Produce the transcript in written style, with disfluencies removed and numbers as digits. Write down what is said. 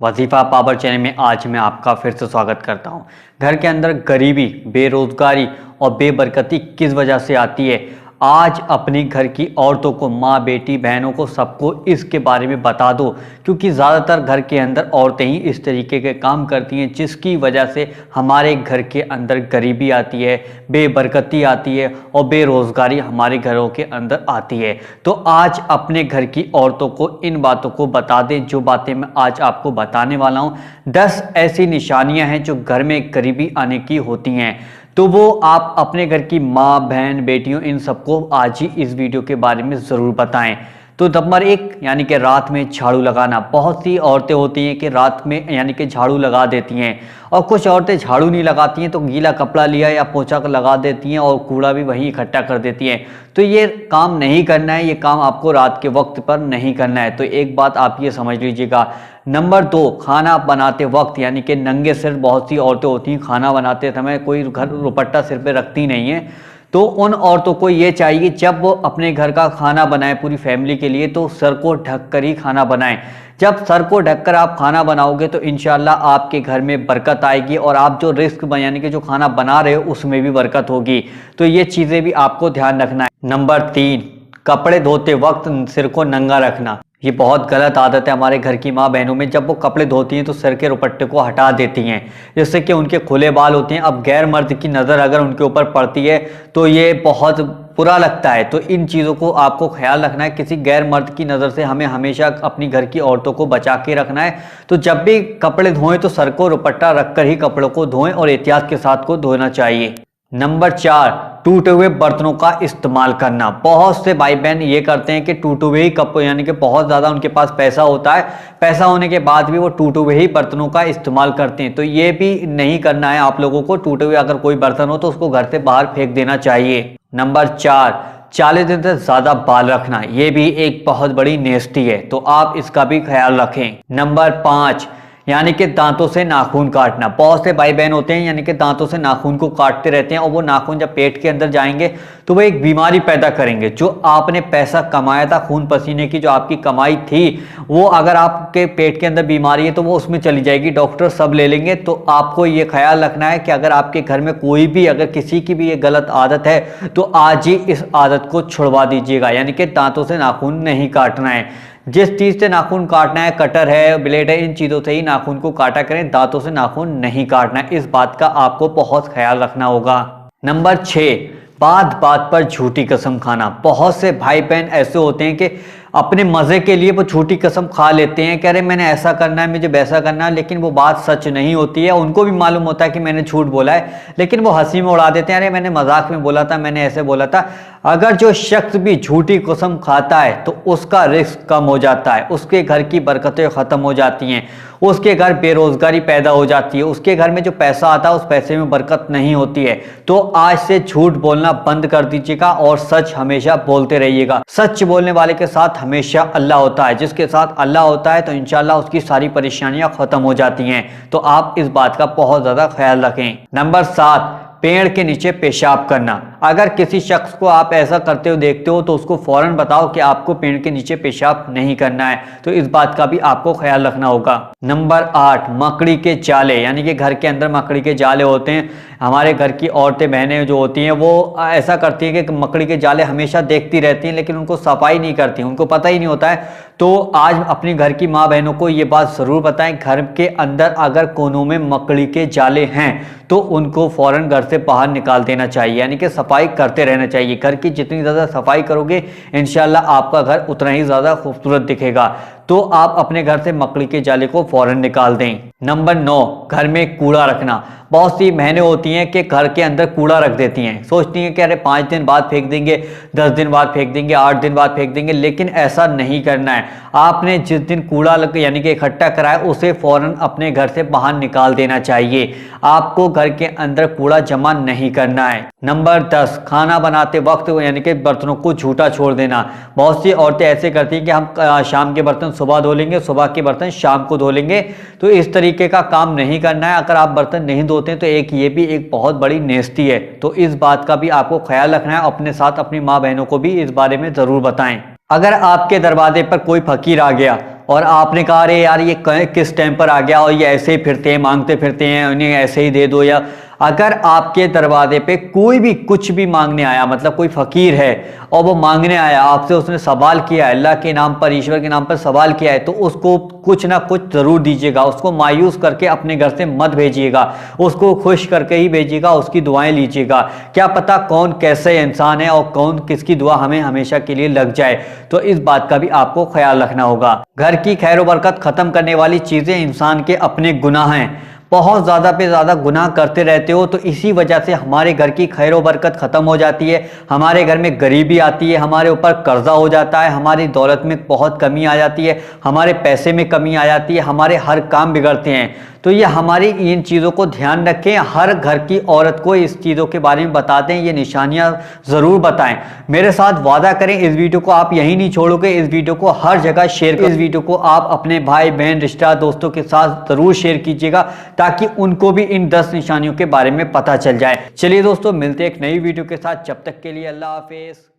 वजीफ़ा power channel में आज मैं आपका फिर से स्वागत करता हूं। घर के अंदर गरीबी, बेरोज़गारी और बेबरकती किस वजह से आती है, आज अपने घर की औरतों को, माँ, बेटी, बहनों को, सबको इसके बारे में बता दो, क्योंकि ज़्यादातर घर के अंदर औरतें ही इस तरीके के काम करती हैं जिसकी वजह से हमारे घर के अंदर गरीबी आती है, बेबरकती आती है और बेरोज़गारी हमारे घरों के अंदर आती है। तो आज अपने घर की औरतों को इन बातों को बता दें, जो बातें मैं आज आपको बताने वाला हूँ। 10 ऐसी निशानियां हैं जो घर में गरीबी आने की होती हैं, तो वो आप अपने घर की माँ, बहन, बेटियों, इन सबको आज ही इस वीडियो के बारे में ज़रूर बताएं। तो नंबर 1 यानी कि रात में झाड़ू लगाना। बहुत सी औरतें होती हैं कि रात में यानी कि झाड़ू लगा देती हैं, और कुछ औरतें झाड़ू नहीं लगाती हैं तो गीला कपड़ा लिया या पोंछा लगा देती हैं और कूड़ा भी वहीं इकट्ठा कर देती हैं। तो ये काम नहीं करना है, ये काम आपको रात के वक्त पर नहीं करना है। तो एक बात आप ये समझ लीजिएगा। नंबर 2, खाना बनाते वक्त यानी कि नंगे सिर बहुत सी औरतें होती हैं, खाना बनाते समय कोई घर दुपट्टा सिर पे रखती नहीं है। तो उन औरतों को ये चाहिए जब वो अपने घर का खाना बनाए पूरी फैमिली के लिए, तो सर को ढक कर ही खाना बनाएं। जब सर को ढककर आप खाना बनाओगे तो इंशाल्लाह आपके घर में बरकत आएगी और आप जो रिस्क यानी कि जो खाना बना रहे हो उसमें भी बरकत होगी। तो ये चीज़ें भी आपको ध्यान रखना है। नंबर 3, कपड़े धोते वक्त सिर को नंगा रखना। ये बहुत गलत आदत है हमारे घर की माँ बहनों में। जब वो कपड़े धोती हैं तो सिर के दुपट्टे को हटा देती हैं, जिससे कि उनके खुले बाल होते हैं। अब गैर मर्द की नज़र अगर उनके ऊपर पड़ती है तो ये बहुत बुरा लगता है। तो इन चीज़ों को आपको ख्याल रखना है। किसी गैर मर्द की नज़र से हमें हमेशा अपनी घर की औरतों को बचा के रखना है। तो जब भी कपड़े धोएं तो सर को दुपट्टा रखकर ही कपड़ों को धोएं और एहतियात के साथ को धोना चाहिए। नंबर 4, टूटे हुए बर्तनों का इस्तेमाल करना। बहुत से भाई बहन ये करते हैं कि टूटे हुए ही कप यानी कि बहुत ज़्यादा उनके पास पैसा होता है, पैसा होने के बाद भी वो टूटे हुए ही बर्तनों का इस्तेमाल करते हैं। तो ये भी नहीं करना है आप लोगों को। टूटे हुए अगर कोई बर्तन हो तो उसको घर से बाहर फेंक देना चाहिए। नंबर 4, 40 दिन से ज़्यादा बाल रखना। ये भी एक बहुत बड़ी नेस्टी है, तो आप इसका भी ख्याल रखें। नंबर 5, यानी कि दांतों से नाखून काटना। बहुत से भाई बहन होते हैं यानी कि दांतों से नाखून को काटते रहते हैं, और वो नाखून जब पेट के अंदर जाएंगे तो वो एक बीमारी पैदा करेंगे। जो आपने पैसा कमाया था, खून पसीने की जो आपकी कमाई थी, वो अगर आपके पेट के अंदर बीमारी है तो वो उसमें चली जाएगी, डॉक्टर सब ले लेंगे। तो आपको ये ख्याल रखना है कि अगर आपके घर में कोई भी, अगर किसी की भी ये गलत आदत है तो आज ही इस आदत को छुड़वा दीजिएगा। यानी कि दांतों से नाखून नहीं काटना है। जिस चीज़ से नाखून काटना है, कटर है, ब्लेड है, इन चीज़ों से ही नाखून को काटा करें, दांतों से नाखून नहीं काटना है। इस बात का आपको बहुत ख्याल रखना होगा। नंबर 6, बात बात पर झूठी कसम खाना। बहुत से भाई बहन ऐसे होते हैं कि अपने मज़े के लिए वो झूठी कसम खा लेते हैं कि अरे मैंने ऐसा करना है, मुझे वैसा करना है, लेकिन वो बात सच नहीं होती है। उनको भी मालूम होता है कि मैंने झूठ बोला है, लेकिन वो हंसी में उड़ा देते हैं, अरे मैंने मजाक में बोला था, मैंने ऐसे बोला था। अगर जो शख्स भी झूठी कसम खाता है तो उसका रिस्क कम हो जाता है, उसके घर की बरकतें ख़त्म हो जाती हैं, उसके घर बेरोज़गारी पैदा हो जाती है, उसके घर में जो पैसा आता है उस पैसे में बरकत नहीं होती है। तो आज से झूठ बोलना बंद कर दीजिएगा और सच हमेशा बोलते रहिएगा। सच बोलने वाले के साथ हमेशा अल्लाह होता है। जिसके साथ अल्लाह होता है तो इंशाल्लाह उसकी सारी परेशानियां खत्म हो जाती हैं। तो आप इस बात का बहुत ज़्यादा ख्याल रखें। नंबर 7, पेड़ के नीचे पेशाब करना। अगर किसी शख्स को आप ऐसा करते हुए देखते हो तो उसको फौरन बताओ कि आपको पेड़ के नीचे पेशाब नहीं करना है। तो इस बात का भी आपको ख्याल रखना होगा। नंबर 8, मकड़ी के जाले। यानी कि घर के अंदर मकड़ी के जाले होते हैं। हमारे घर की औरतें, बहनें जो होती हैं वो ऐसा करती हैं कि मकड़ी के जाले हमेशा देखती रहती हैं, लेकिन उनको सफाई नहीं करती, उनको पता ही नहीं होता है। तो आज अपनी घर की माँ बहनों को ये बात ज़रूर बताएं, घर के अंदर अगर कोनों में मकड़ी के जाले हैं तो उनको फ़ौरन घर से बाहर निकाल देना चाहिए। यानी कि सफाई करते रहना चाहिए। घर की जितनी ज़्यादा सफाई करोगे इंशाल्लाह आपका घर उतना ही ज़्यादा खूबसूरत दिखेगा। तो आप अपने घर से मकड़ी के जाले को फ़ौरन निकाल दें। नंबर 9, घर में कूड़ा रखना। बहुत सी बहनें होती हैं कि घर के अंदर कूड़ा रख देती हैं, सोचती हैं कि अरे 5 दिन बाद फेंक देंगे, 10 दिन बाद फेंक देंगे, 8 दिन बाद फेंक देंगे, लेकिन ऐसा नहीं करना है। आपने जिस दिन कूड़ा यानी कि इकट्ठा कराया उसे फ़ौरन अपने घर से बाहर निकाल देना चाहिए। आपको घर के अंदर कूड़ा जमा नहीं करना है। नंबर 10, खाना बनाते वक्त यानी कि बर्तनों को झूठा छोड़ देना। बहुत सी औरतें ऐसे करती हैं कि हम शाम के बर्तन सुबह धो लेंगे, सुबह के बर्तन शाम को धो लेंगे। तो इस तरीके का काम नहीं करना है। अगर आप बर्तन नहीं धोते हैं तो ये भी एक बहुत बड़ी नेस्ती है। तो इस बात का भी आपको ख्याल रखना है। अपने साथ अपनी माँ बहनों को भी इस बारे में ज़रूर बताएं। अगर आपके दरवाजे पर कोई फकीर आ गया और आपने कहा अरे यार ये किस टाइम पर आ गया और ये ऐसे ही फिरते हैं, मांगते फिरते हैं, उन्हें ऐसे ही दे दो। या अगर आपके दरवाजे पे कोई भी कुछ भी मांगने आया, मतलब कोई फकीर है और वो मांगने आया आपसे, उसने सवाल किया है, अल्लाह के नाम पर, ईश्वर के नाम पर सवाल किया है, तो उसको कुछ ना कुछ जरूर दीजिएगा। उसको मायूस करके अपने घर से मत भेजिएगा, उसको खुश करके ही भेजिएगा, उसकी दुआएं लीजिएगा। क्या पता कौन कैसे इंसान है और कौन किसकी दुआ हमें हमेशा के लिए लग जाए। तो इस बात का भी आपको ख्याल रखना होगा। घर की खैर बरकत खत्म करने वाली चीजें इंसान के अपने गुनाह हैं। बहुत ज़्यादा पे ज़्यादा गुनाह करते रहते हो तो इसी वजह से हमारे घर की खैर बरकत ख़त्म हो जाती है, हमारे घर में गरीबी आती है, हमारे ऊपर कर्जा हो जाता है, हमारी दौलत में बहुत कमी आ जाती है, हमारे पैसे में कमी आ जाती है, हमारे हर काम बिगड़ते हैं। तो ये हमारी इन चीज़ों को ध्यान रखें, हर घर की औरत को इस चीज़ों के बारे में बताते हैं, ये निशानियां ज़रूर बताएं। मेरे साथ वादा करें इस वीडियो को आप यहीं नहीं छोड़ोगे, इस वीडियो को हर जगह शेयर करें। इस वीडियो को आप अपने भाई बहन रिश्तेदार दोस्तों के साथ ज़रूर शेयर कीजिएगा ताकि उनको भी इन 10 निशानियों के बारे में पता चल जाए। चलिए दोस्तों, मिलते हैं एक नई वीडियो के साथ, जब तक के लिए अल्लाह हाफिज़।